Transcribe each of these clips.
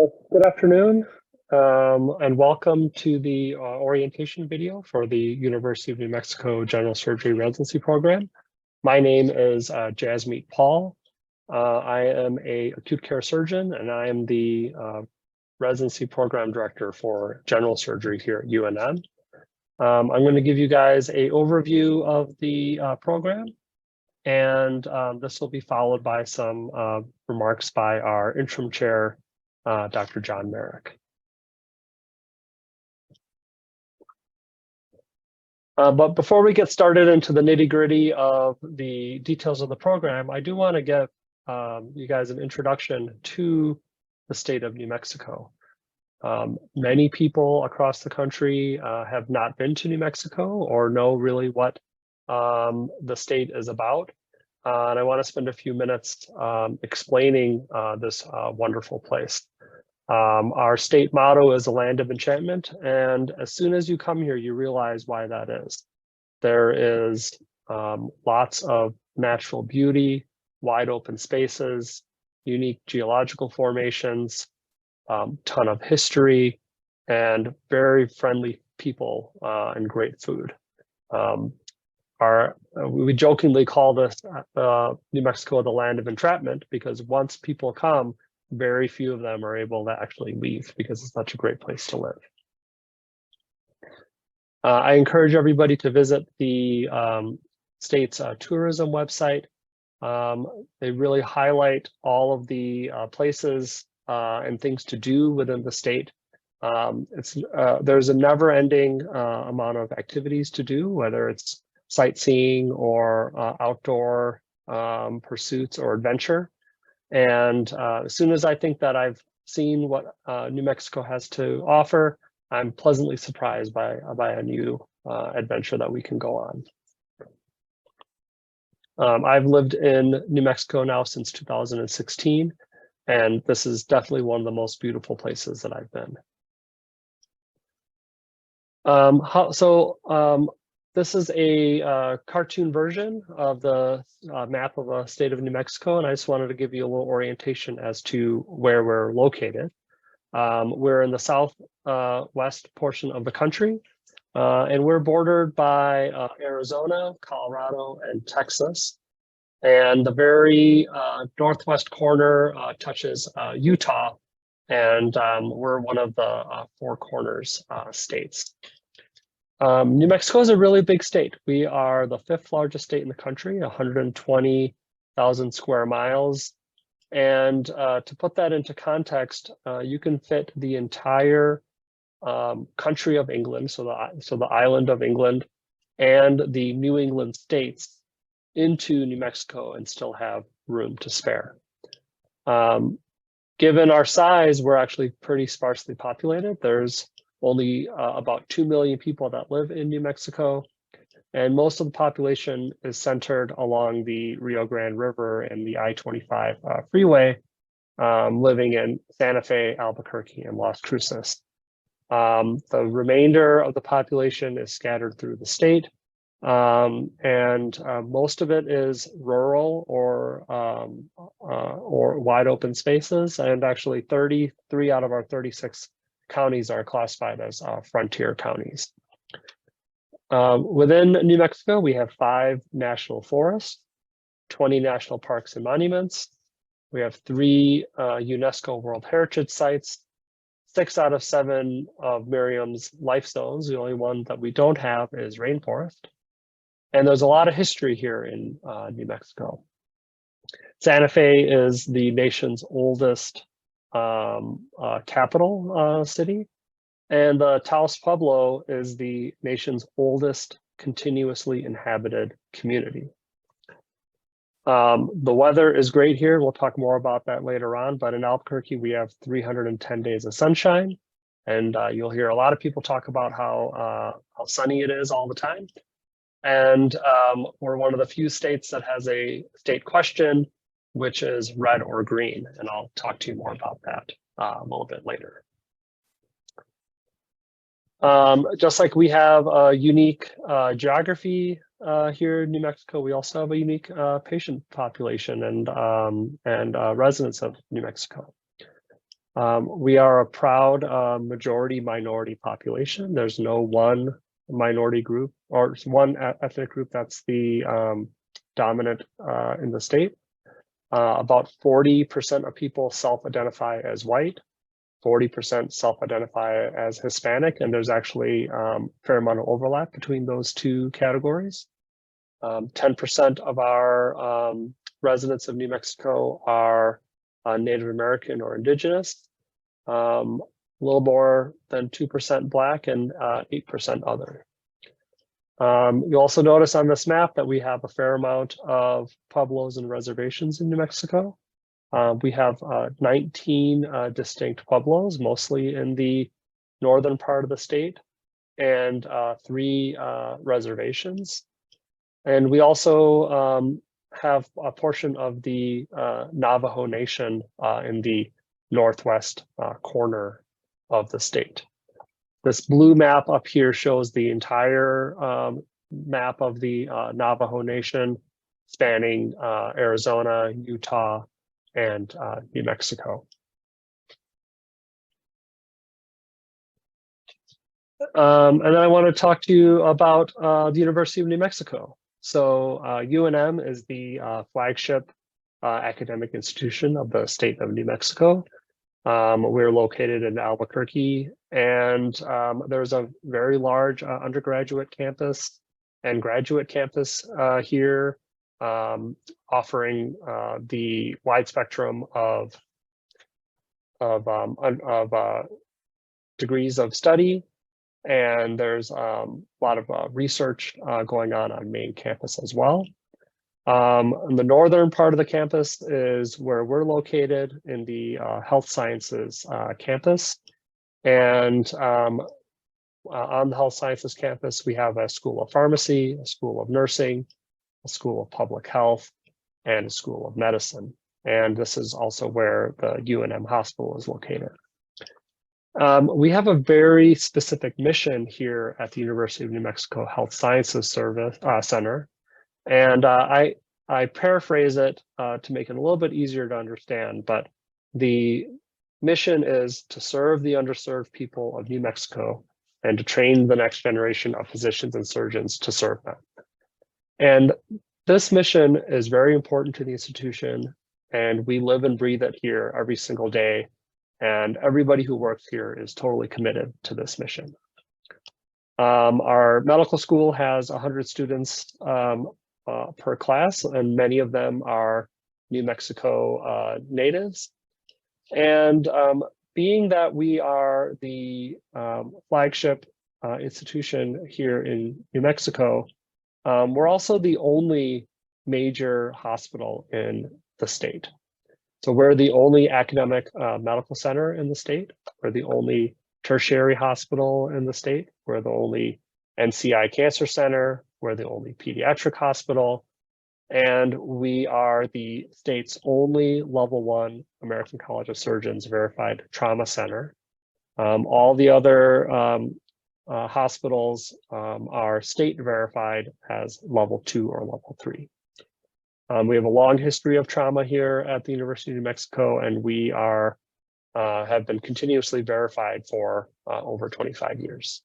Good afternoon, and welcome to the orientation video for the University of New Mexico General Surgery Residency Program. My name is Jasmeet Paul. I am an acute care surgeon, and I am the residency program director for general surgery here at UNM. I'm going to give you guys an overview of the program, and this will be followed by some remarks by our interim chair, Dr. John Merrick. But before we get started into the nitty-gritty of the details of the program, I do want to give you guys an introduction to the state of New Mexico. Many people across the country have not been to New Mexico or know really what the state is about. And I want to spend a few minutes explaining this wonderful place. Our state motto is a land of enchantment, and as soon as you come here, you realize why that is. There is lots of natural beauty, wide open spaces, unique geological formations, ton of history, and very friendly people and great food. We jokingly call this New Mexico the land of entrapment, because once people come, very few of them are able to actually leave because it's such a great place to live. I encourage everybody to visit the state's tourism website. They really highlight all of the places and things to do within the state. There's a never-ending amount of activities to do, whether it's sightseeing or outdoor pursuits or adventure. And as soon as I think that I've seen what New Mexico has to offer, I'm pleasantly surprised by a new adventure that we can go on. I've lived in New Mexico now since 2016, and this is definitely one of the most beautiful places that I've been. This is a cartoon version of the map of the state of New Mexico, and I just wanted to give you a little orientation as to where we're located. We're in the southwest portion of the country, and we're bordered by Arizona, Colorado, and Texas. And the very northwest corner touches Utah, and we're one of the Four Corners states. New Mexico is a really big state. We are the 5th largest state in the country, 120,000 square miles. And to put that into context, you can fit the entire country of England, so the island of England, and the New England states into New Mexico and still have room to spare. Given our size, we're actually pretty sparsely populated. There's only about 2 million people that live in New Mexico, and most of the population is centered along the Rio Grande River and the I-25 freeway, living in Santa Fe, Albuquerque, and Las Cruces. The remainder of the population is scattered through the state, and most of it is rural or wide open spaces, and actually 33 out of our 36 counties are classified as frontier counties. Within New Mexico, we have 5 national forests, 20 national parks and monuments. We have 3 UNESCO World Heritage Sites, 6 out of 7 of Miriam's life zones. The only one that we don't have is rainforest. And there's a lot of history here in New Mexico. Santa Fe is the nation's oldest capital city, and the Taos Pueblo is the nation's oldest continuously inhabited community. The weather is great here. We'll talk more about that later on, but in Albuquerque, we have 310 days of sunshine, and you'll hear a lot of people talk about how sunny it is all the time. And we're one of the few states that has a state question, which is red or green, and I'll talk to you more about that a little bit later. Just like we have a unique geography here in New Mexico, we also have a unique patient population and residents of New Mexico. We are a proud majority minority population. There's no one minority group or one ethnic group that's the dominant in the state. About 40% of people self-identify as white, 40% self-identify as Hispanic, and there's actually a fair amount of overlap between those two categories. 10% of our residents of New Mexico are Native American or Indigenous, a little more than 2% Black, and 8% other. You'll also notice on this map that we have a fair amount of pueblos and reservations in New Mexico. We have 19 distinct pueblos, mostly in the northern part of the state, and 3 reservations. And we also have a portion of the Navajo Nation in the northwest corner of the state. This blue map up here shows the entire map of the Navajo Nation, spanning Arizona, Utah, and New Mexico. And then I want to talk to you about the University of New Mexico. So UNM is the flagship academic institution of the state of New Mexico. We're located in Albuquerque, and there's a very large undergraduate campus and graduate campus here, offering the wide spectrum of degrees of study. And there's a lot of research going on main campus as well. The northern part of the campus is where we're located in the health sciences campus. And on the health sciences campus, we have a school of pharmacy, a school of nursing, a school of public health, and a school of medicine. And this is also where the UNM hospital is located. We have a very specific mission here at the University of New Mexico Health Sciences Center. And I paraphrase it to make it a little bit easier to understand, but the mission is to serve the underserved people of New Mexico and to train the next generation of physicians and surgeons to serve them. And this mission is very important to the institution, and we live and breathe it here every single day. And everybody who works here is totally committed to this mission. Our medical school has 100 students per class, and many of them are New Mexico natives. And being that we are the flagship institution here in New Mexico, we're also the only major hospital in the state. So we're the only academic medical center in the state. We're the only tertiary hospital in the state. We're the only NCI cancer center. We're the only pediatric hospital. And we are the state's only level 1 American College of Surgeons verified trauma center. All the other hospitals are state verified as level 2 or level 3. We have a long history of trauma here at the University of New Mexico, and we are have been continuously verified for over 25 years.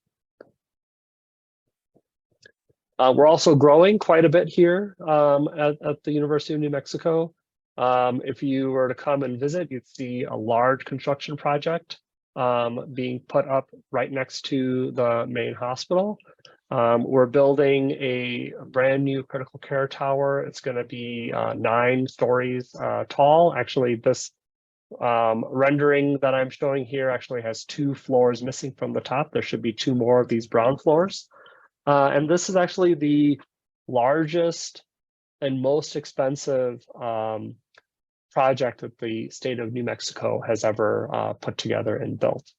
We're also growing quite a bit here at the University of New Mexico. If you were to come and visit, you'd see a large construction project being put up right next to the main hospital. We're building a brand new critical care tower. It's going to be 9 stories tall. Actually, this rendering that I'm showing here actually has 2 floors missing from the top. There should be 2 more of these brown floors. And this is actually the largest and most expensive project that the state of New Mexico has ever put together and built.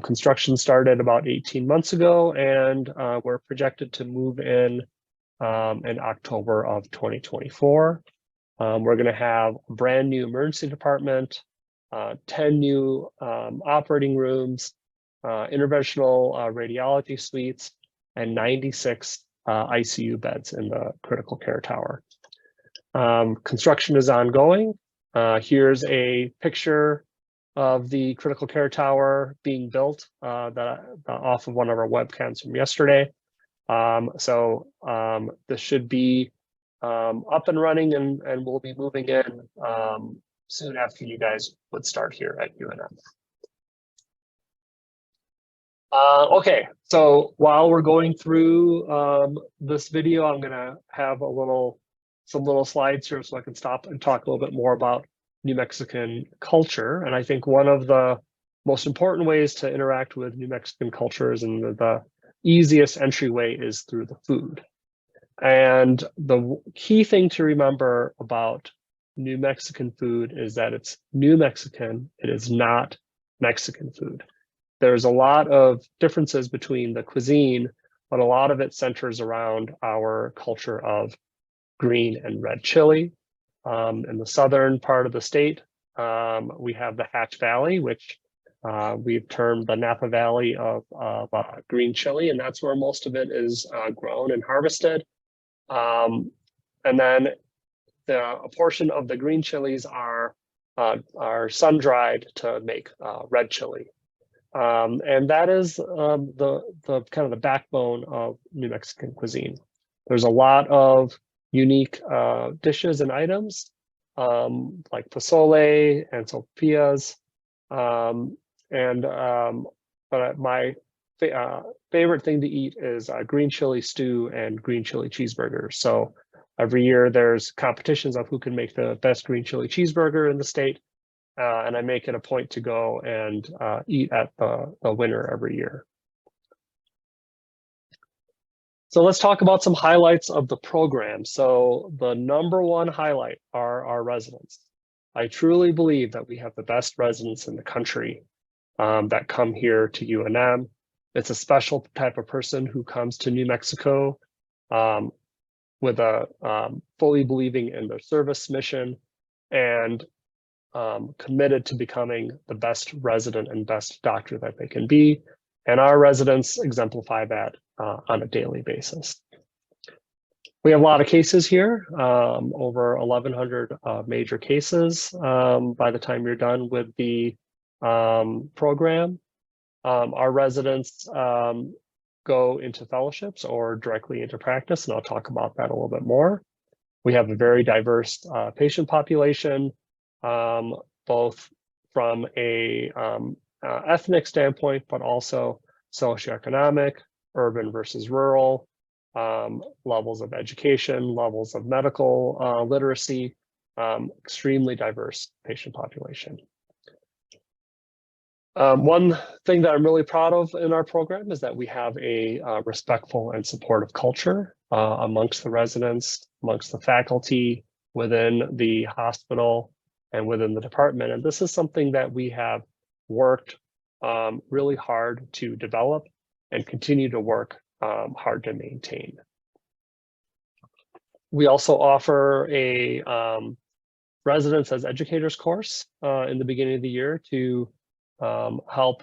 Construction started about 18 months ago, and we're projected to move in October of 2024. We're going to have a brand new emergency department, 10 new operating rooms, interventional radiology suites, and 96 ICU beds in the critical care tower. Construction is ongoing. Here's a picture of the critical care tower being built off of one of our webcams from yesterday. This should be up and running, and we'll be moving in soon after you guys would start here at UNM. Okay, so while we're going through this video, I'm gonna have some little slides here so I can stop and talk a little bit more about New Mexican culture. And I think one of the most important ways to interact with New Mexican cultures, and the easiest entryway, is through the food. And the key thing to remember about New Mexican food is that it's New Mexican. It is not Mexican food. There's a lot of differences between the cuisine, but a lot of it centers around our culture of green and red chili. In the southern part of the state, we have the Hatch Valley, which we've termed the Napa Valley of green chili, and that's where most of it is grown and harvested. And then a portion of the green chilies are sun-dried to make red chili. And that is the kind of the backbone of New Mexican cuisine. There's a lot of unique dishes and items like pozole and sopillas, but my favorite thing to eat is green chili stew and green chili cheeseburgers. So every year there's competitions of who can make the best green chili cheeseburger in the state. And I make it a point to go and eat at the winner every year. So let's talk about some highlights of the program. So the #1 highlight are our residents. I truly believe that we have the best residents in the country that come here to UNM. It's a special type of person who comes to New Mexico with a fully believing in their service mission and committed to becoming the best resident and best doctor that they can be. And our residents exemplify that on a daily basis. We have a lot of cases here, over 1,100 major cases by the time you're done with the program. Our residents go into fellowships or directly into practice, and I'll talk about that a little bit more. We have a very diverse patient population, both from a ethnic standpoint, but also socioeconomic, urban versus rural, levels of education, levels of medical literacy, extremely diverse patient population. One thing that I'm really proud of in our program is that we have a respectful and supportive culture amongst the residents, amongst the faculty, within the hospital, and within the department. And this is something that we have worked really hard to develop and continue to work hard to maintain. We also offer a residents as educators course in the beginning of the year to help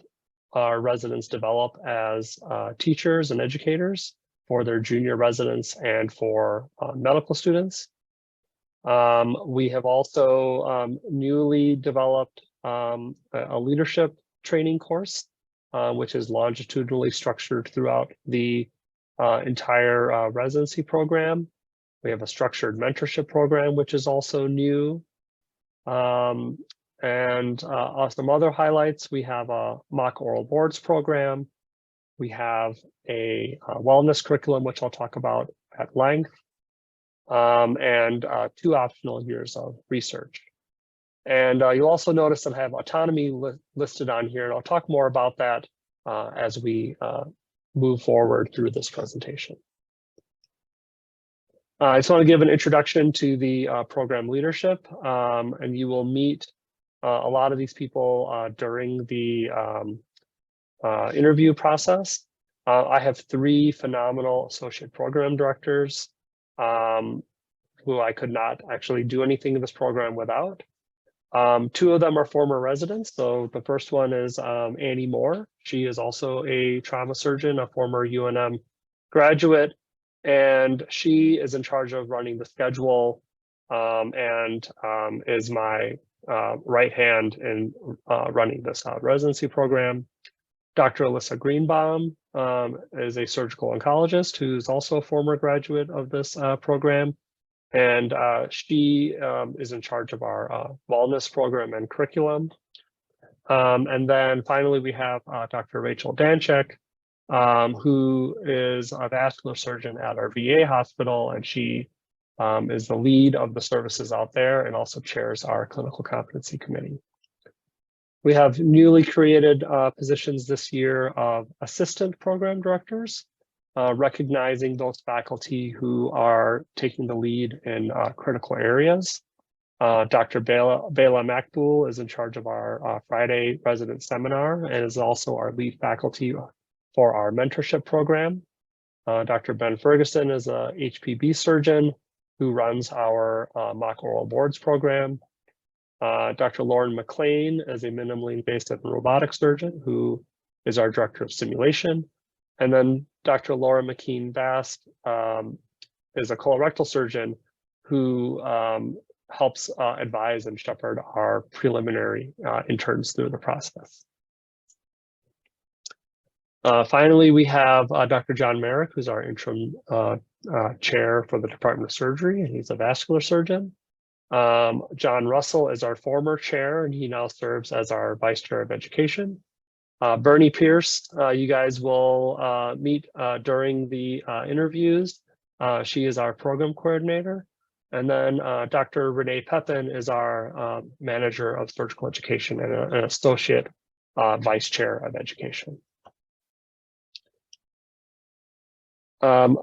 our residents develop as teachers and educators for their junior residents and for medical students. We have also newly developed a leadership training course, which is longitudinally structured throughout the entire residency program. We have a structured mentorship program, which is also new. And some other highlights, we have a mock oral boards program. We have a wellness curriculum, which I'll talk about at length, and 2 optional years of research. And you'll also notice that I have autonomy listed on here, and I'll talk more about that as we move forward through this presentation. I just want to give an introduction to the program leadership, and you will meet a lot of these people during the interview process. I have 3 phenomenal associate program directors who I could not actually do anything in this program without. 2 of them are former residents. So the first one is Annie Moore. She is also a trauma surgeon, a former UNM graduate, and she is in charge of running the schedule and is my right hand in running this residency program. Dr. Alyssa Greenbaum is a surgical oncologist who's also a former graduate of this program. And she is in charge of our wellness program and curriculum. And then finally, we have Dr. Rachel Danchek, who is a vascular surgeon at our VA hospital, and she is the lead of the services out there and also chairs our clinical competency committee. We have newly created positions this year of assistant program directors, recognizing those faculty who are taking the lead in critical areas. Dr. Bela Makbul is in charge of our Friday resident seminar and is also our lead faculty for our mentorship program. Dr. Ben Ferguson is a HPB surgeon who runs our mock oral boards program. Dr. Lauren McLean is a minimally invasive robotic surgeon who is our director of simulation. And then Dr. Laura McKean-Bast is a colorectal surgeon who helps advise and shepherd our preliminary interns through the process. Finally, we have Dr. John Merrick, who's our interim chair for the Department of Surgery, and he's a vascular surgeon. John Russell is our former chair, and he now serves as our vice chair of education. Bernie Pierce, you guys will meet during the interviews. She is our program coordinator. And then Dr. Renee Pepin is our manager of surgical education and an associate vice chair of education.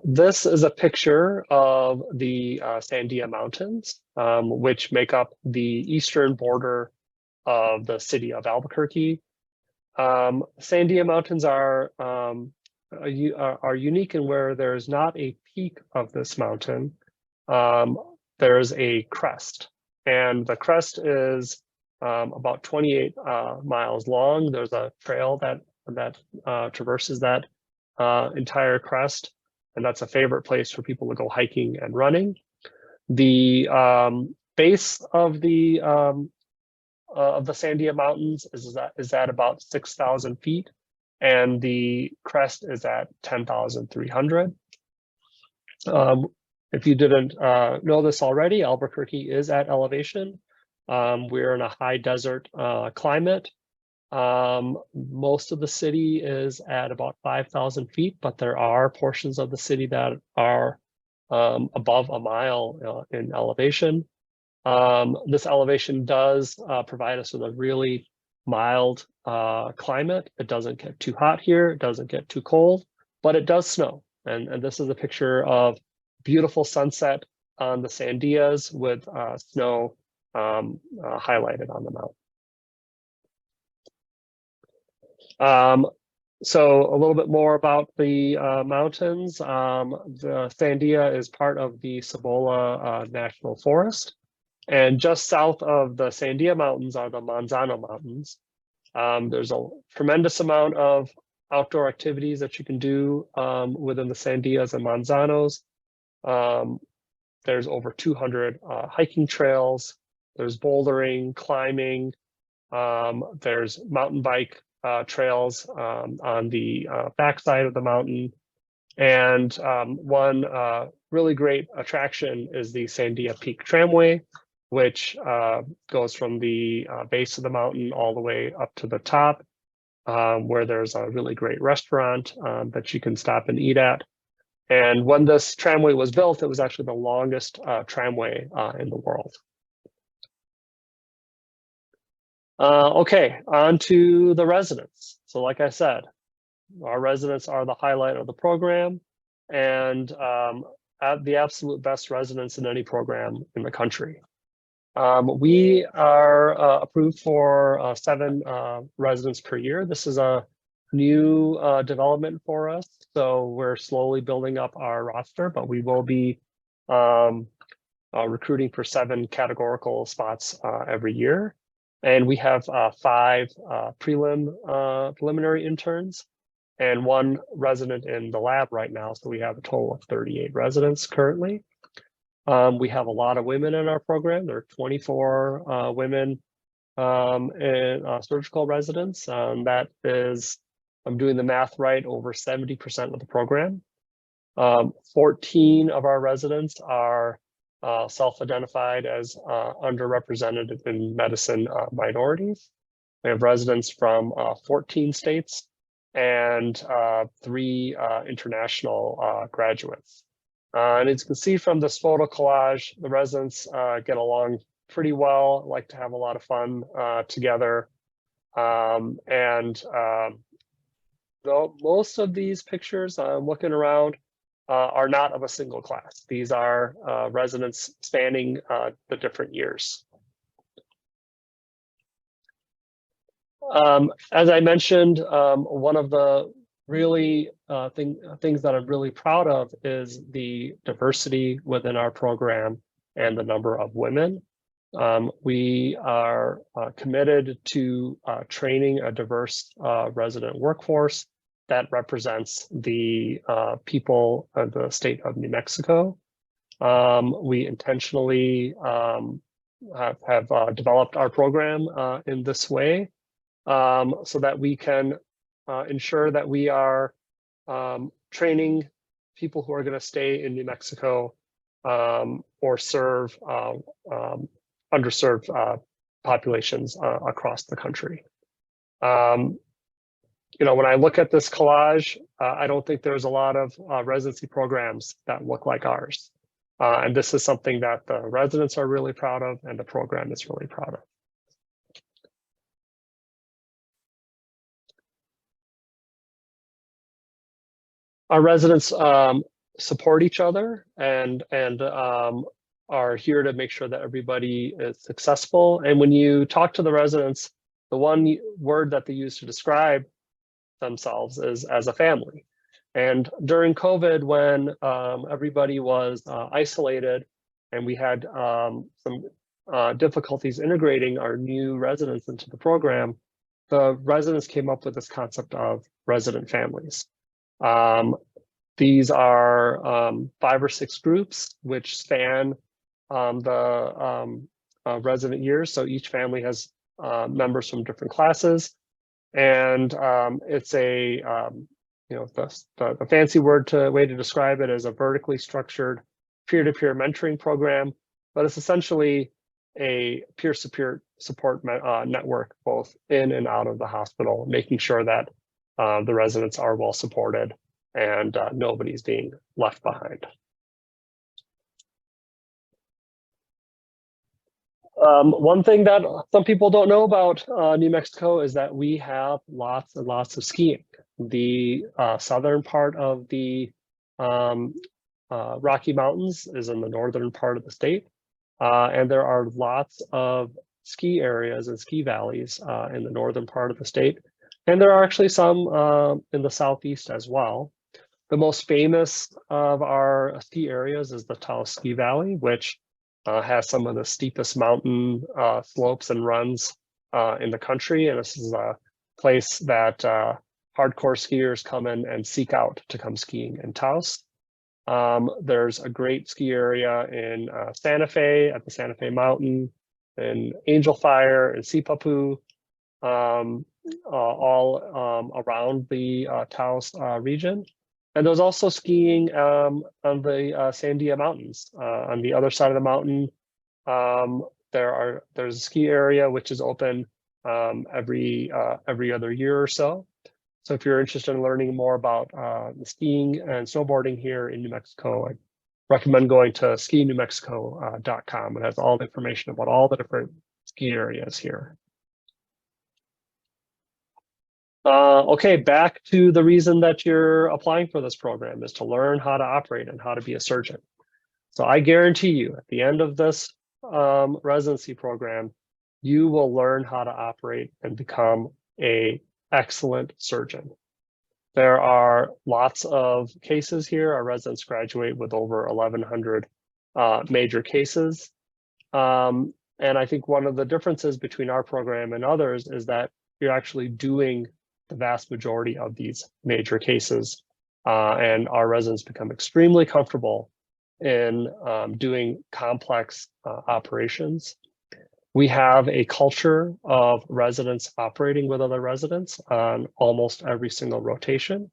This is a picture of the Sandia Mountains, which make up the eastern border of the city of Albuquerque. Sandia Mountains are unique in where there's not a peak of this mountain. There's a crest, and the crest is about 28 miles long. There's a trail that traverses that entire crest, and that's a favorite place for people to go hiking and running. The base of the Sandia Mountains is at about 6,000 feet, and the crest is at 10,300. If you didn't know this already, Albuquerque is at elevation. We're in a high desert climate. Most of the city is at about 5,000 feet, but there are portions of the city that are above a mile in elevation. This elevation does provide us with a really mild climate. It doesn't get too hot here, it doesn't get too cold, but it does snow. And this is a picture of beautiful sunset on the Sandias with snow highlighted on the mountain. So a little bit more about the mountains. The Sandia is part of the Cibola National Forest. And just south of the Sandia Mountains are the Manzano Mountains. There's a tremendous amount of outdoor activities that you can do within the Sandias and Manzanos. There's over 200 hiking trails. There's bouldering, climbing. There's mountain bike trails on the backside of the mountain. And one really great attraction is the Sandia Peak Tramway, which goes from the base of the mountain all the way up to the top, where there's a really great restaurant that you can stop and eat at. And when this tramway was built, it was actually the longest tramway in the world. Okay, on to the residents. So like I said, our residents are the highlight of the program, and the absolute best residents in any program in the country. We are approved for 7 residents per year. This is a new development for us, so we're slowly building up our roster, but we will be recruiting for 7 categorical spots every year. And we have 5 preliminary interns and 1 resident in the lab right now, so we have a total of 38 residents currently. We have a lot of women in our program. There are 24 women in surgical residents. That is, I'm doing the math right, over 70% of the program. 14 of our residents are self-identified as underrepresented in medicine minorities. We have residents from 14 states and 3 international graduates. And as you can see from this photo collage, the residents get along pretty well, like to have a lot of fun together. Though most of these pictures I'm looking around are not of a single class. These are residents spanning the different years. As I mentioned, one of the really things that I'm really proud of is the diversity within our program and the number of women. We are committed to training a diverse resident workforce that represents the people of the state of New Mexico. We intentionally have developed our program in this way so that we can ensure that we are training people who are going to stay in New Mexico or serve underserved populations across the country. You know, when I look at this collage, I don't think there's a lot of residency programs that look like ours. And this is something that the residents are really proud of and the program is really proud of. Our residents support each other and are here to make sure that everybody is successful. And when you talk to the residents, the one word that they use to describe themselves is as a family. And during COVID, when everybody was isolated and we had some difficulties integrating our new residents into the program, the residents came up with this concept of resident families. These are 5 or 6 groups which span the resident years. So each family has members from different classes. And it's a, you know, the fancy way to describe it is a vertically structured peer-to-peer mentoring program, but it's essentially a peer-to-peer support network, both in and out of the hospital, making sure that the residents are well supported and nobody's being left behind. One thing that some people don't know about New Mexico is that we have lots and lots of skiing. The southern part of the Rocky Mountains is in the northern part of the state. And there are lots of ski areas and ski valleys in the northern part of the state. And there are actually some in the southeast as well. The most famous of our ski areas is the Taos Ski Valley, which has some of the steepest mountain slopes and runs in the country. And this is a place that hardcore skiers come in and seek out to come skiing in Taos. There's a great ski area in Santa Fe at the Santa Fe Mountain, in Angel Fire, and Sipapu, all around the Taos region. And there's also skiing on the Sandia Mountains. On the other side of the mountain, there's a ski area which is open every other year or so. So if you're interested in learning more about the skiing and snowboarding here in New Mexico, I recommend going to skinewmexico.com. It has all the information about all the different ski areas here. Okay, back to the reason that you're applying for this program is to learn how to operate and how to be a surgeon. So I guarantee you at the end of this residency program, you will learn how to operate and become an excellent surgeon. There are lots of cases here. Our residents graduate with over 1,100 major cases. And I think one of the differences between our program and others is that you're actually doing the vast majority of these major cases. And our residents become extremely comfortable in doing complex operations. We have a culture of residents operating with other residents on almost every single rotation.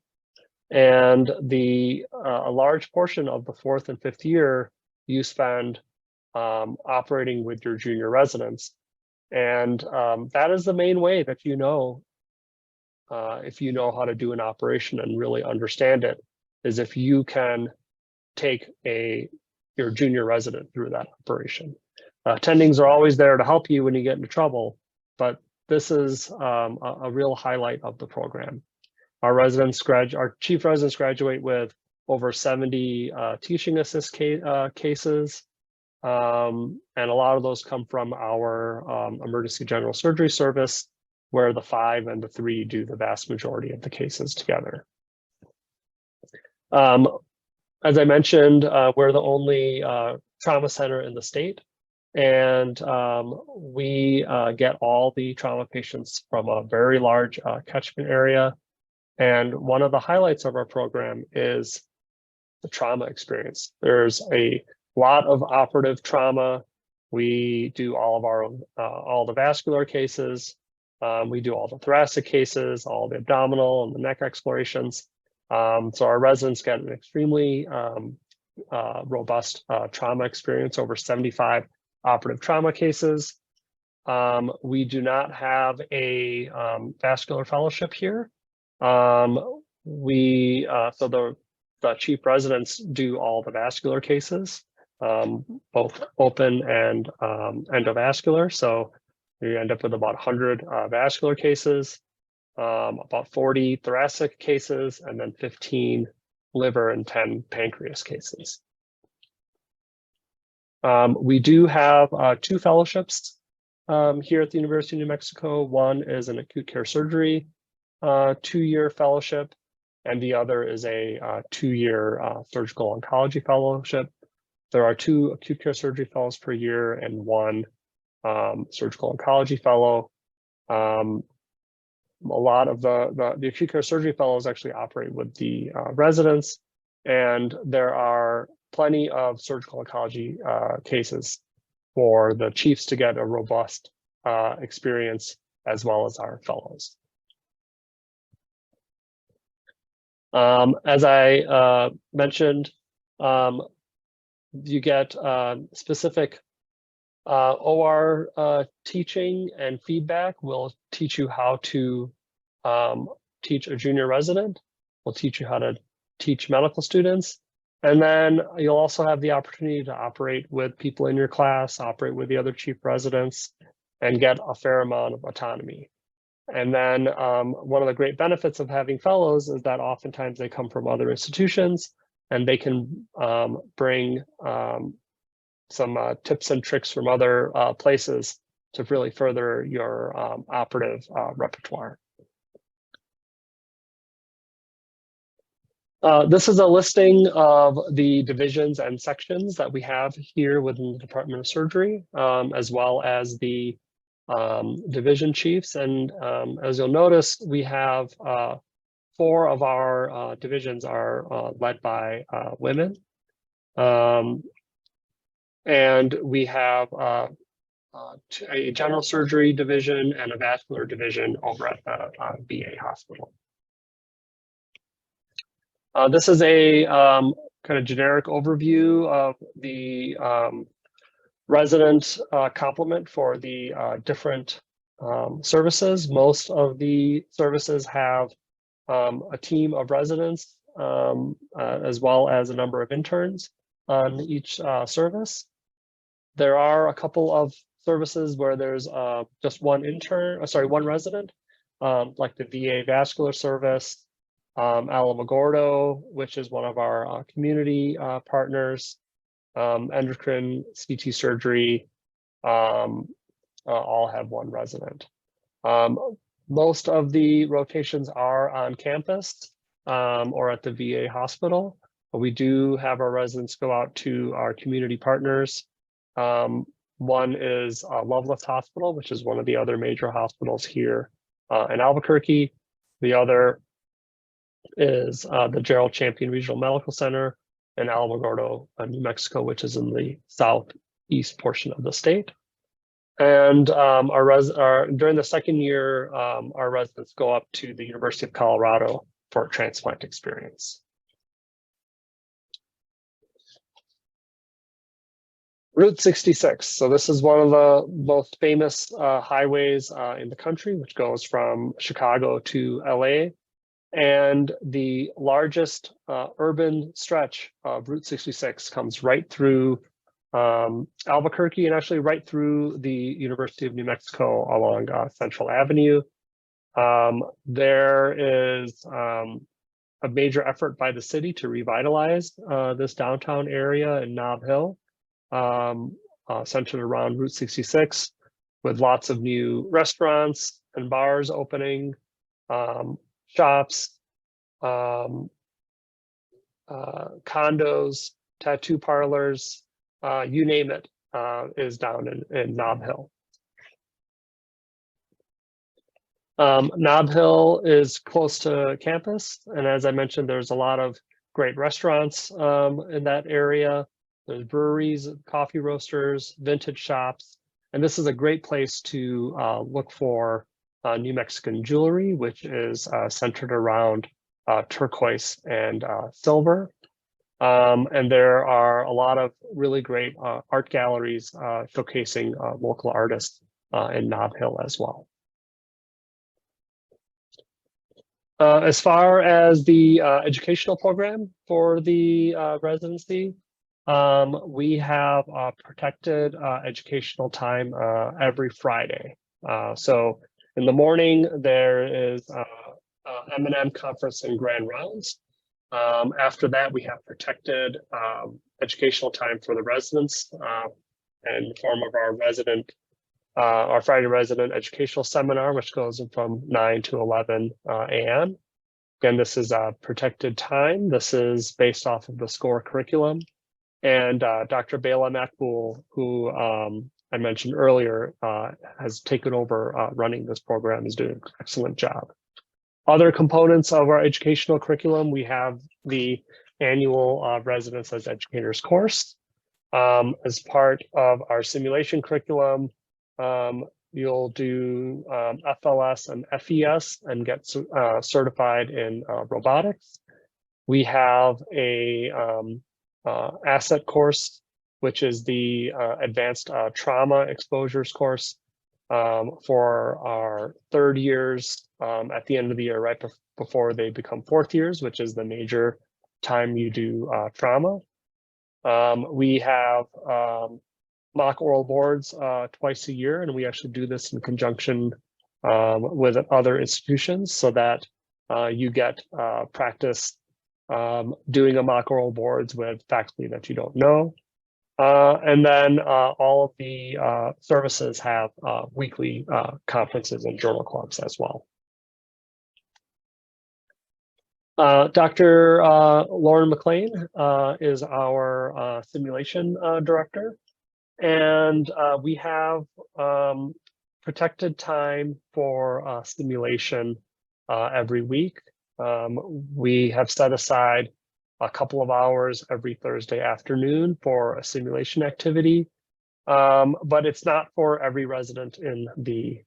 And a large portion of the 4th and 5th year you spend operating with your junior residents. And that is the main way that if you know how to do an operation and really understand it, is if you can take your junior resident through that operation. Attendings are always there to help you when you get into trouble, but this is a real highlight of the program. Our chief residents graduate with over 70 teaching assist cases, and a lot of those come from our emergency general surgery service, where the 5 and the 3 do the vast majority of the cases together. As I mentioned, we're the only trauma center in the state, and we get all the trauma patients from a very large catchment area. And one of the highlights of our program is the trauma experience. There's a lot of operative trauma. We do all the vascular cases. We do all the thoracic cases, all the abdominal and the neck explorations. So our residents get an extremely robust trauma experience, over 75 operative trauma cases. We do not have a vascular fellowship here. So the chief residents do all the vascular cases, both open and endovascular. So you end up with about 100 vascular cases, about 40 thoracic cases, and then 15 liver and 10 pancreas cases. We do have 2 fellowships here at the University of New Mexico. One is an acute care surgery 2-year fellowship, and the other is a 2-year surgical oncology fellowship. There are 2 acute care surgery fellows per year and 1 surgical oncology fellow. A lot of the acute care surgery fellows actually operate with the residents, and there are plenty of surgical oncology cases for the chiefs to get a robust experience, as well as our fellows. As I mentioned, you get specific OR teaching and feedback. We'll teach you how to teach a junior resident. We'll teach you how to teach medical students. And then you'll also have the opportunity to operate with people in your class, operate with the other chief residents, and get a fair amount of autonomy. And then one of the great benefits of having fellows is that oftentimes they come from other institutions, and they can bring some tips and tricks from other places to really further your operative repertoire. This is a listing of the divisions and sections that we have here within the Department of Surgery, as well as the division chiefs. And as you'll notice, we have 4 of our divisions are led by women. And we have a general surgery division and a vascular division over at the VA hospital. This is a kind of generic overview of the resident complement for the different services. Most of the services have a team of residents, as well as a number of interns on each service. There are a couple of services where there's just one resident, like the VA vascular service, Alamogordo, which is one of our community partners, endocrine, CT surgery, all have one resident. Most of the rotations are on campus or at the VA hospital, but we do have our residents go out to our community partners. One is Lovelace Hospital, which is one of the other major hospitals here in Albuquerque. The other is the Gerald Champion Regional Medical Center, in Alamogordo, New Mexico, which is in the southeast portion of the state. And during the second year, our residents go up to the University of Colorado for a transplant experience. Route 66. So this is one of the most famous highways in the country, which goes from Chicago to LA. And the largest urban stretch of Route 66 comes right through Albuquerque and actually right through the University of New Mexico along Central Avenue. There is a major effort by the city to revitalize this downtown area in Nob Hill, centered around Route 66, with lots of new restaurants and bars opening, shops, condos, tattoo parlors, you name it, is down in Nob Hill. Nob Hill is close to campus, and as I mentioned, there's a lot of great restaurants in that area. There's breweries, coffee roasters, vintage shops, and this is a great place to look for New Mexican jewelry, which is centered around turquoise and silver. And there are a lot of really great art galleries showcasing local artists in Nob Hill as well. As far as the educational program for the residency, we have protected educational time every Friday. So in the morning, there is UNM conference and grand rounds. After that, we have protected educational time for the residents in the form of our Friday resident educational seminar, which goes from 9 to 11 a.m. Again, this is protected time. This is based off of the SCORE curriculum. And Dr. Bela Makbul, who I mentioned earlier, has taken over running this program, is doing an excellent job. Other components of our educational curriculum, we have the annual Residents as Educators course. As part of our simulation curriculum, you'll do FLS and FES and get certified in robotics. We have a asset course, which is the advanced trauma exposures course for our third years at the end of the year, right before they become fourth years, which is the major time you do trauma. We have mock oral boards twice a year, and we actually do this in conjunction with other institutions so that you get practice doing a mock oral boards with faculty that you don't know. And then all of the services have weekly conferences and journal clubs as well. Dr. Lauren McLean is our simulation director, and we have protected time for simulation every week. We have set aside a couple of hours every Thursday afternoon for a simulation activity, but it's not for every resident in the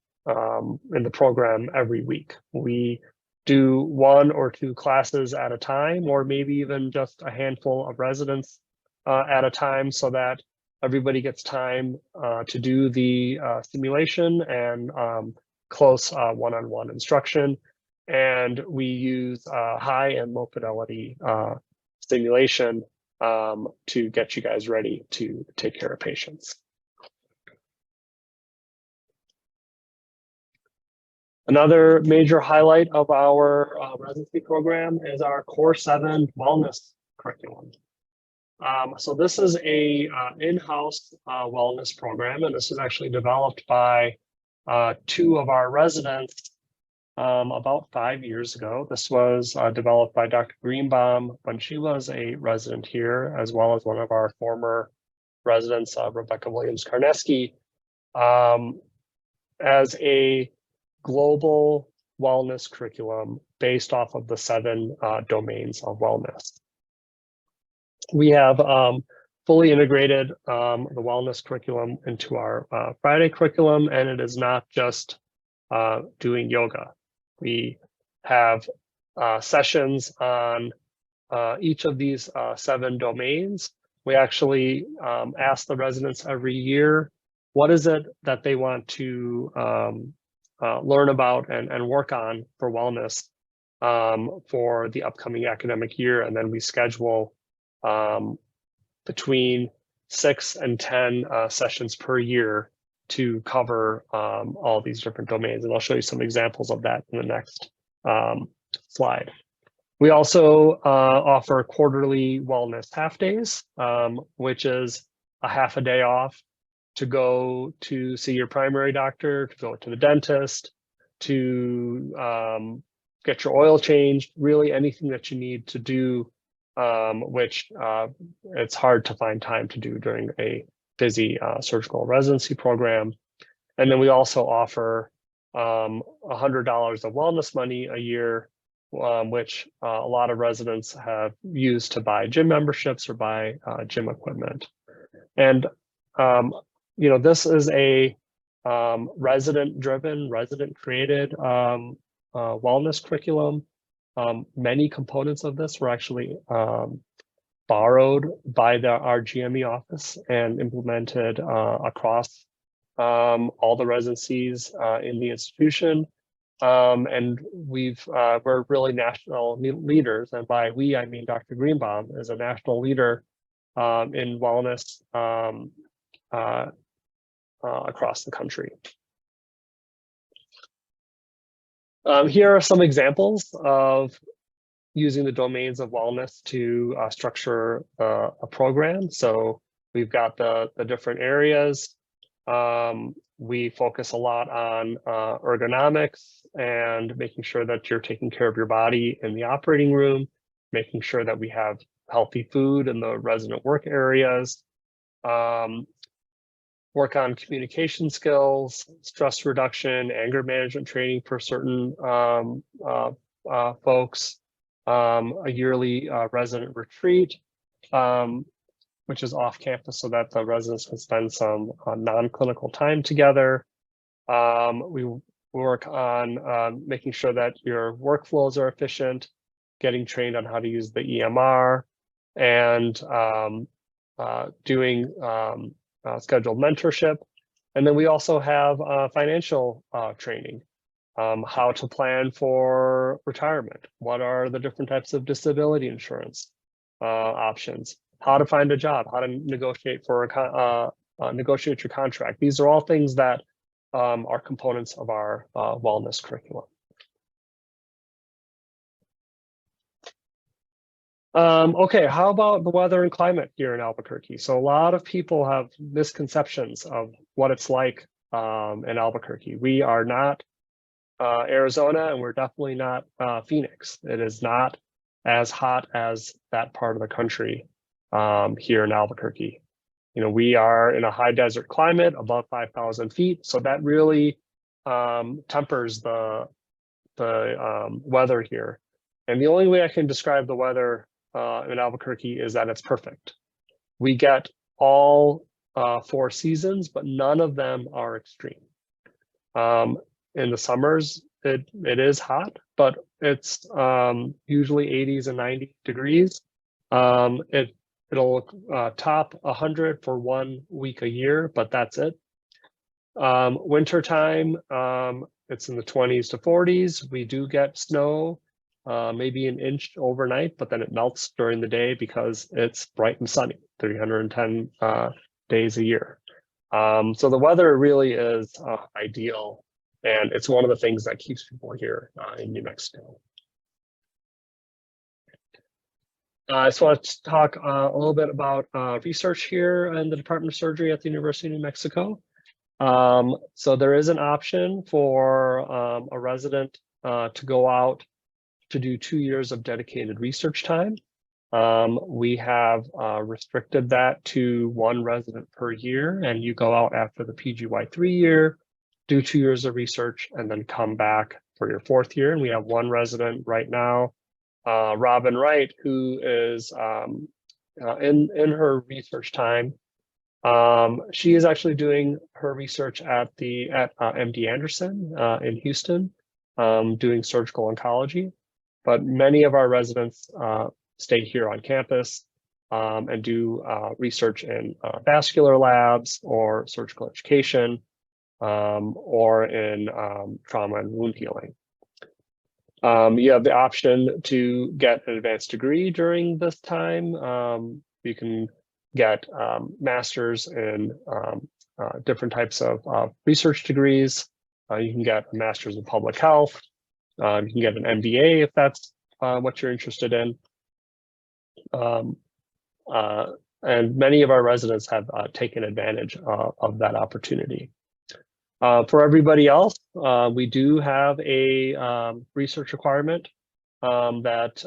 program every week. We do 1 or 2 classes at a time, or maybe even just a handful of residents at a time, so that everybody gets time to do the simulation and close one-on-one instruction. And we use high and low fidelity simulation to get you guys ready to take care of patients. Another major highlight of our residency program is our Core 7 wellness curriculum. So this is a in-house wellness program, and this was actually developed by 2 of our residents about 5 years ago. This was developed by Dr. Greenbaum when she was a resident here, as well as one of our former residents, Rebecca Williams-Karneski, as a global wellness curriculum based off of the 7 domains of wellness. We have fully integrated the wellness curriculum into our Friday curriculum, and it is not just doing yoga. We have sessions on each of these 7 domains. We actually ask the residents every year, what is it that they want to learn about and work on for wellness for the upcoming academic year, and then we schedule between 6 and 10 sessions per year to cover all these different domains. And I'll show you some examples of that in the next slide. We also offer quarterly wellness half days, which is a half a day off to go to see your primary doctor, to go to the dentist, to get your oil changed, really anything that you need to do, which it's hard to find time to do during a busy surgical residency program. And then we also offer $100 of wellness money a year, which a lot of residents have used to buy gym memberships or buy gym equipment. And you know, this is a resident-driven, resident-created wellness curriculum. Many components of this were actually borrowed by our GME office and implemented across all the residencies in the institution. And we're really national leaders, and by we, I mean Dr. Greenbaum is a national leader in wellness across the country. Here are some examples of using the domains of wellness to structure a program. So we've got the different areas. We focus a lot on ergonomics and making sure that you're taking care of your body in the operating room, making sure that we have healthy food in the resident work areas, work on communication skills, stress reduction, anger management training for certain folks, a yearly resident retreat, which is off campus so that the residents can spend some non-clinical time together. We work on making sure that your workflows are efficient, getting trained on how to use the EMR, and doing scheduled mentorship. And then we also have financial training, how to plan for retirement, what are the different types of disability insurance options, how to find a job, how to negotiate for negotiate your contract. These are all things that are components of our wellness curriculum. Okay, how about the weather and climate here in Albuquerque? So a lot of people have misconceptions of what it's like in Albuquerque. We are not Arizona, and we're definitely not Phoenix. It is not as hot as that part of the country here in Albuquerque. You know, we are in a high desert climate above 5,000 feet, so that really tempers the weather here. And the only way I can describe the weather in Albuquerque is that it's perfect. We get all 4 seasons, but none of them are extreme. In the summers, it is hot, but it's usually 80s and 90 degrees. It'll top 100 for 1 week a year, but that's it. Wintertime, it's in the 20s to 40s. We do get snow, maybe an inch overnight, but then it melts during the day because it's bright and sunny, 310 days a year. So the weather really is ideal, and it's one of the things that keeps people here in New Mexico. I just want to talk a little bit about research here in the Department of Surgery at the University of New Mexico. So there is an option for a resident to go out to do 2 years of dedicated research time. We have restricted that to 1 resident per year, and you go out after the PGY3 year, do 2 years of research, and then come back for your 4th year. And we have 1 resident right now, Robin Wright, who is in her research time, she is actually doing her research at MD Anderson in Houston, doing surgical oncology. But many of our residents stay here on campus and do research in vascular labs or surgical education or in trauma and wound healing. You have the option to get an advanced degree during this time. You can get masters in different types of research degrees. You can get a master's in public health. You can get an MBA if that's what you're interested in. And many of our residents have taken advantage of that opportunity. For everybody else, we do have a research requirement that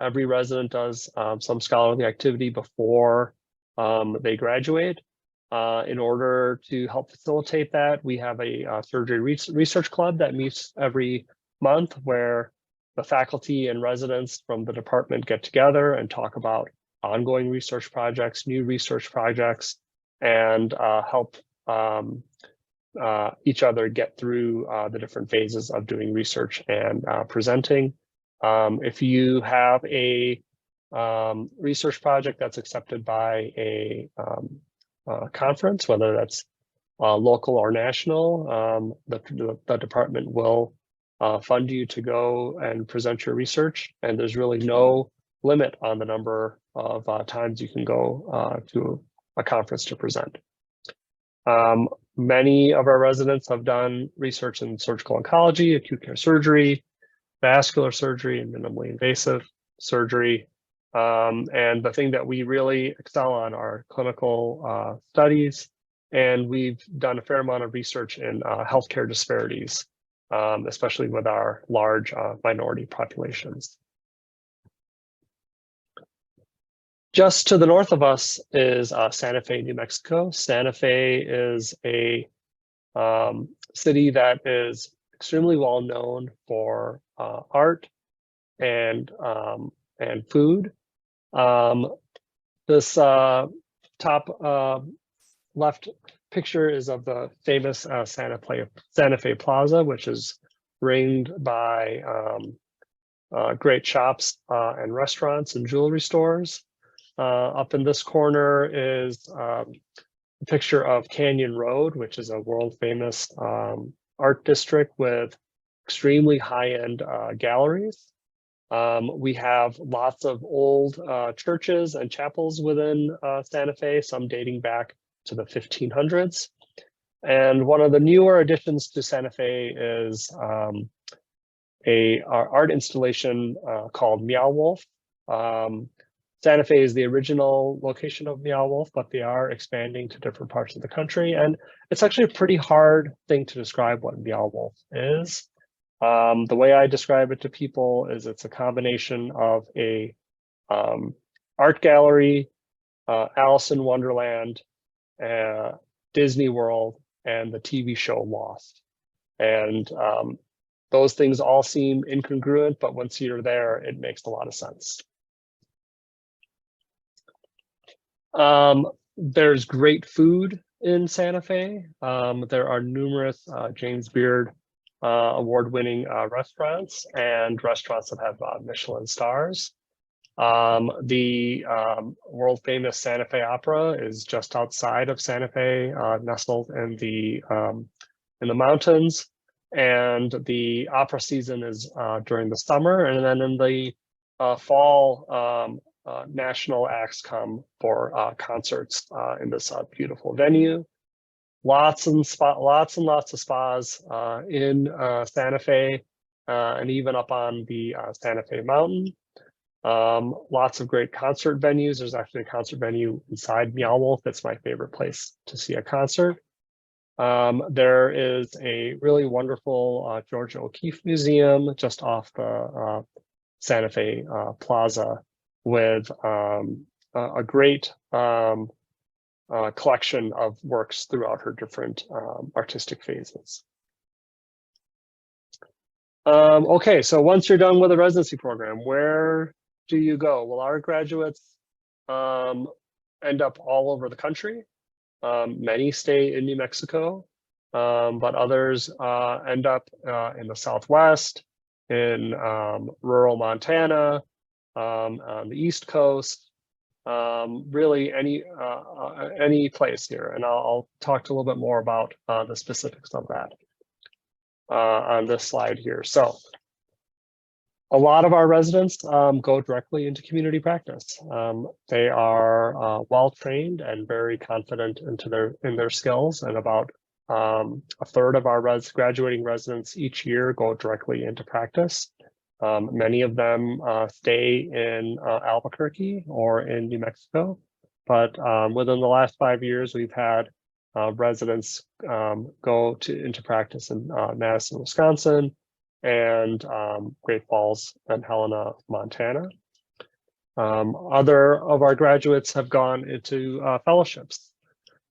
every resident does some scholarly activity before they graduate. In order to help facilitate that, we have a surgery research club that meets every month, where the faculty and residents from the department get together and talk about ongoing research projects, new research projects, and help each other get through the different phases of doing research and presenting. If you have a research project that's accepted by a conference, whether that's local or national, the department will fund you to go and present your research, and there's really no limit on the number of times you can go to a conference to present. Many of our residents have done research in surgical oncology, acute care surgery, vascular surgery, and minimally invasive surgery. And the thing that we really excel on are clinical studies, and we've done a fair amount of research in healthcare disparities, especially with our large minority populations. Just to the north of us is Santa Fe, New Mexico. Santa Fe is a city that is extremely well known for art and food. This top left picture is of the famous Santa Fe Plaza, which is ringed by great shops and restaurants and jewelry stores. Up in this corner is a picture of Canyon Road, which is a world famous art district with extremely high-end galleries. We have lots of old churches and chapels within Santa Fe, some dating back to the 1500s. And one of the newer additions to Santa Fe is our art installation called Meow Wolf. Santa Fe is the original location of Meow Wolf, but they are expanding to different parts of the country. And it's actually a pretty hard thing to describe what Meow Wolf is. The way I describe it to people is it's a combination of a art gallery, Alice in Wonderland, Disney World, and the TV show Lost. And those things all seem incongruent, but once you're there, it makes a lot of sense. There's great food in Santa Fe. There are numerous James Beard award-winning restaurants and restaurants that have Michelin stars. The world famous Santa Fe Opera is just outside of Santa Fe, nestled in the mountains. And the opera season is during the summer, and then in the fall, national acts come for concerts in this beautiful venue. Lots and lots of spas in Santa Fe, and even up on the Santa Fe Mountain. Lots of great concert venues. There's actually a concert venue inside Meow Wolf. That's my favorite place to see a concert. There is a really wonderful Georgia O'Keeffe Museum just off the Santa Fe Plaza, with a great collection of works throughout her different artistic phases. Okay, so once you're done with the residency program, where do you go? Well, our graduates end up all over the country. Many stay in New Mexico, but others end up in the Southwest, in rural Montana, on the East Coast, really any place here. And I'll talk a little bit more about the specifics of that on this slide here. So a lot of our residents go directly into community practice. They are well-trained and very confident in their skills, and about a third of our graduating residents each year go directly into practice. Many of them stay in Albuquerque or in New Mexico, but within the last 5 years, we've had residents go into practice in Madison, Wisconsin, and Great Falls and Helena, Montana. Other of our graduates have gone into fellowships.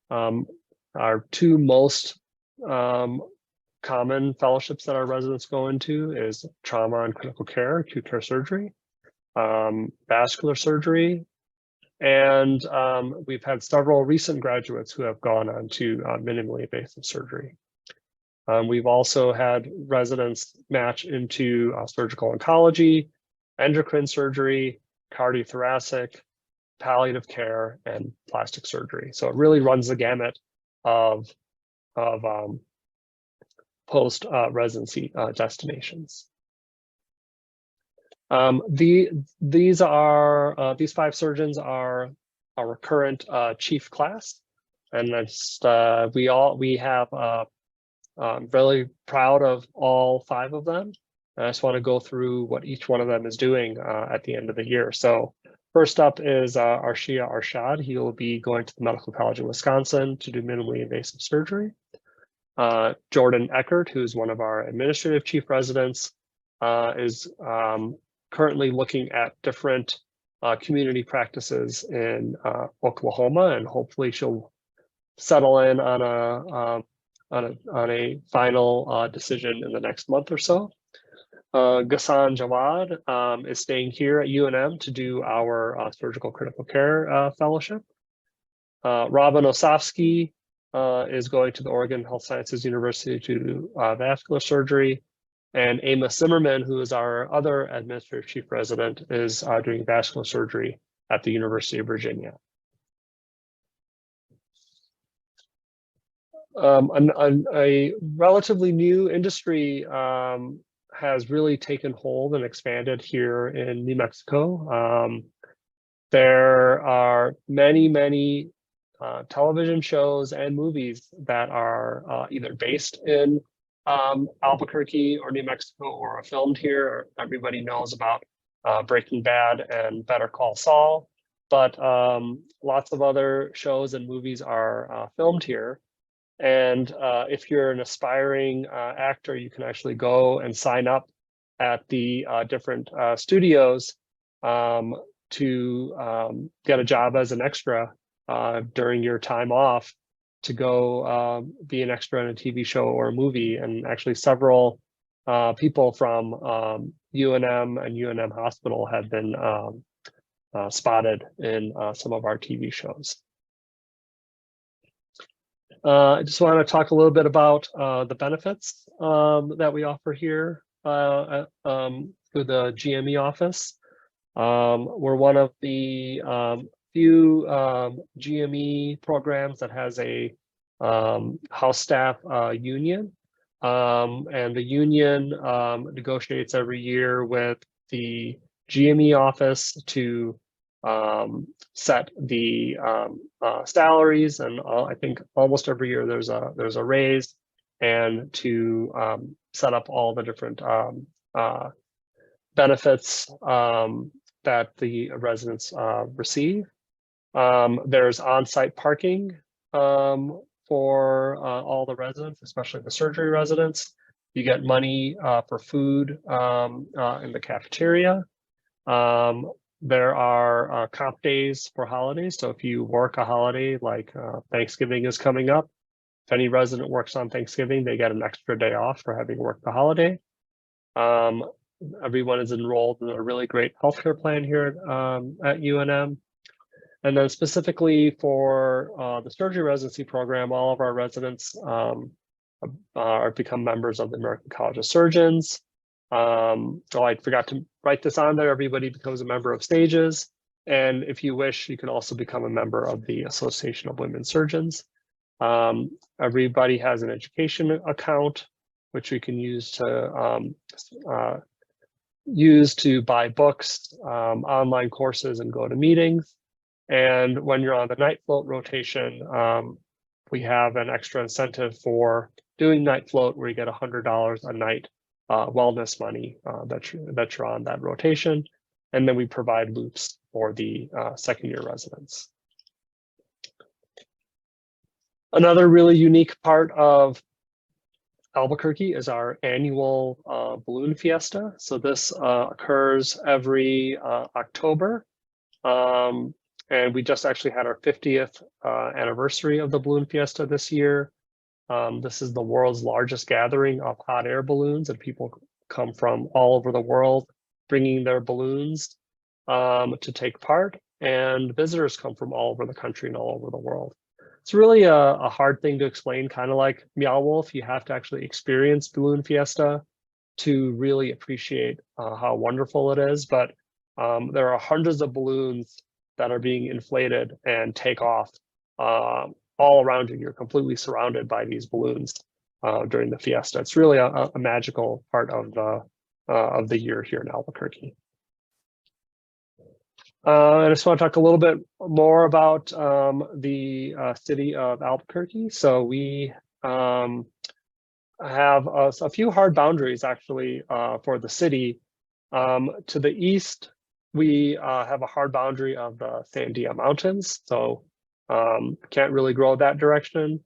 Our two most common fellowships that our residents go into is trauma and critical care, acute care surgery, vascular surgery, and we've had several recent graduates who have gone on to minimally invasive surgery. We've also had residents match into surgical oncology, endocrine surgery, cardiothoracic, palliative care, and plastic surgery. So it really runs the gamut of post-residency destinations. These 5 surgeons are our current chief class, and we have I'm really proud of all 5 of them. I just want to go through what each one of them is doing at the end of the year. So first up is Arshia Arshad. He will be going to the Medical College of Wisconsin to do minimally invasive surgery. Jordan Eckert, who's one of our administrative chief residents, is currently looking at different community practices in Oklahoma, and hopefully she'll settle in on a final decision in the next month or so. Ghassan Jawad is staying here at UNM to do our surgical critical care fellowship. Robin Osofsky is going to the Oregon Health Sciences University to do vascular surgery. And Amos Zimmerman, who is our other administrative chief resident, is doing vascular surgery at the University of Virginia. A relatively new industry has really taken hold and expanded here in New Mexico. There are many television shows and movies that are either based in Albuquerque or New Mexico or are filmed here. Everybody knows about Breaking Bad and Better Call Saul, but lots of other shows and movies are filmed here. And if you're an aspiring actor, you can actually go and sign up at the different studios to get a job as an extra during your time off to go be an extra in a TV show or a movie. And actually several people from UNM and UNM Hospital have been spotted in some of our TV shows. I just want to talk a little bit about the benefits that we offer here through the GME office. We're one of the few GME programs that has a house staff union, and the union negotiates every year with the GME office to set the salaries, and I think almost every year there's a raise, and to set up all the different benefits that the residents receive. There's on-site parking for all the residents, especially the surgery residents. You get money for food in the cafeteria. There are comp days for holidays. So if you work a holiday, like Thanksgiving is coming up, if any resident works on Thanksgiving, they get an extra day off for having worked the holiday. Everyone is enrolled in a really great healthcare plan here at UNM. And then specifically for the surgery residency program, all of our residents are become members of the American College of Surgeons. Oh, I forgot to write this on there. Everybody becomes a member of STAGES. And if you wish, you can also become a member of the Association of Women Surgeons. Everybody has an education account, which we can use to buy books, online courses, and go to meetings. And when you're on the night float rotation, we have an extra incentive for doing night float where you get $100 a night wellness money that you're on that rotation. And then we provide loops for the second year residents. Another really unique part of Albuquerque is our annual balloon fiesta. So this occurs every October. And we just actually had our 50th anniversary of the balloon fiesta this year. This is the world's largest gathering of hot air balloons, and people come from all over the world bringing their balloons to take part, and visitors come from all over the country and all over the world. It's really a hard thing to explain, kind of like Meow Wolf. You have to actually experience Balloon Fiesta to really appreciate how wonderful it is. But there are hundreds of balloons that are being inflated and take off all around you. You're completely surrounded by these balloons during the fiesta. It's really a magical part of the year here in Albuquerque. I just want to talk a little bit more about the city of Albuquerque. So we have a few hard boundaries actually for the city. To the east, we have a hard boundary of the Sandia Mountains. So can't really grow that direction.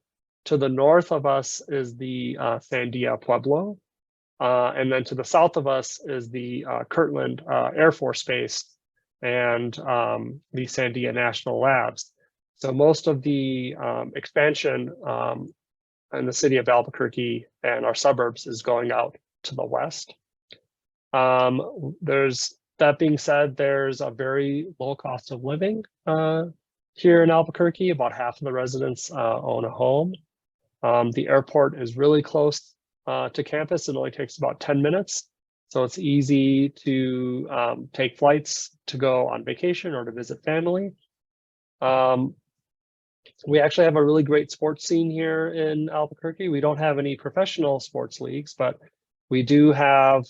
To the north of us is the Sandia Pueblo. And then to the south of us is the Kirtland Air Force Base and the Sandia National Labs. So most of the expansion in the city of Albuquerque and our suburbs is going out to the west. That being said, there's a very low cost of living here in Albuquerque. About half of the residents own a home. The airport is really close to campus. It only takes about 10 minutes. So it's easy to take flights to go on vacation or to visit family. We actually have a really great sports scene here in Albuquerque. We don't have any professional sports leagues, but we do have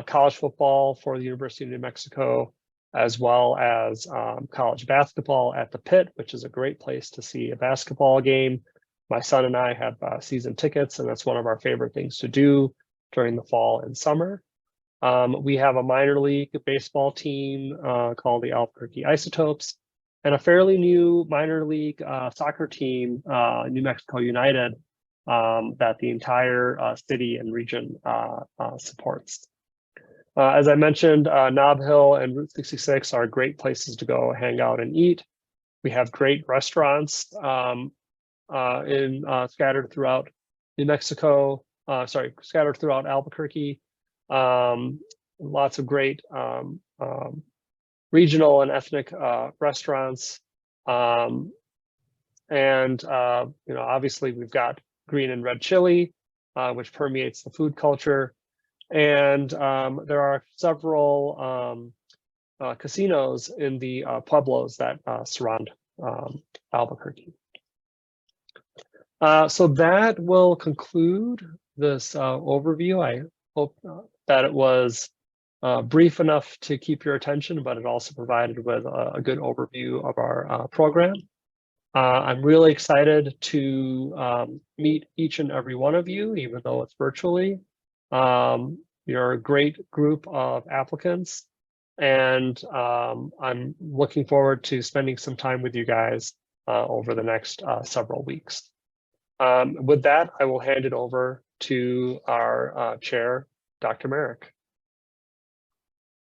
college football for the University of New Mexico, as well as college basketball at the Pit, which is a great place to see a basketball game. My son and I have season tickets, and that's one of our favorite things to do during the fall and summer. We have a minor league baseball team called the Albuquerque Isotopes, and a fairly new minor league soccer team, New Mexico United, that the entire city and region supports. As I mentioned, Nob Hill and Route 66 are great places to go hang out and eat. We have great restaurants scattered throughout New Mexico, scattered throughout Albuquerque. Lots of great regional and ethnic restaurants. Obviously we've got green and red chili, which permeates the food culture. And there are several casinos in the pueblos that surround Albuquerque. So that will conclude this overview. I hope that it was brief enough to keep your attention, but it also provided with a good overview of our program. I'm really excited to meet each and every one of you, even though it's virtually. You're a great group of applicants, and I'm looking forward to spending some time with you guys over the next several weeks. With that, I will hand it over to our chair, Dr. Merrick.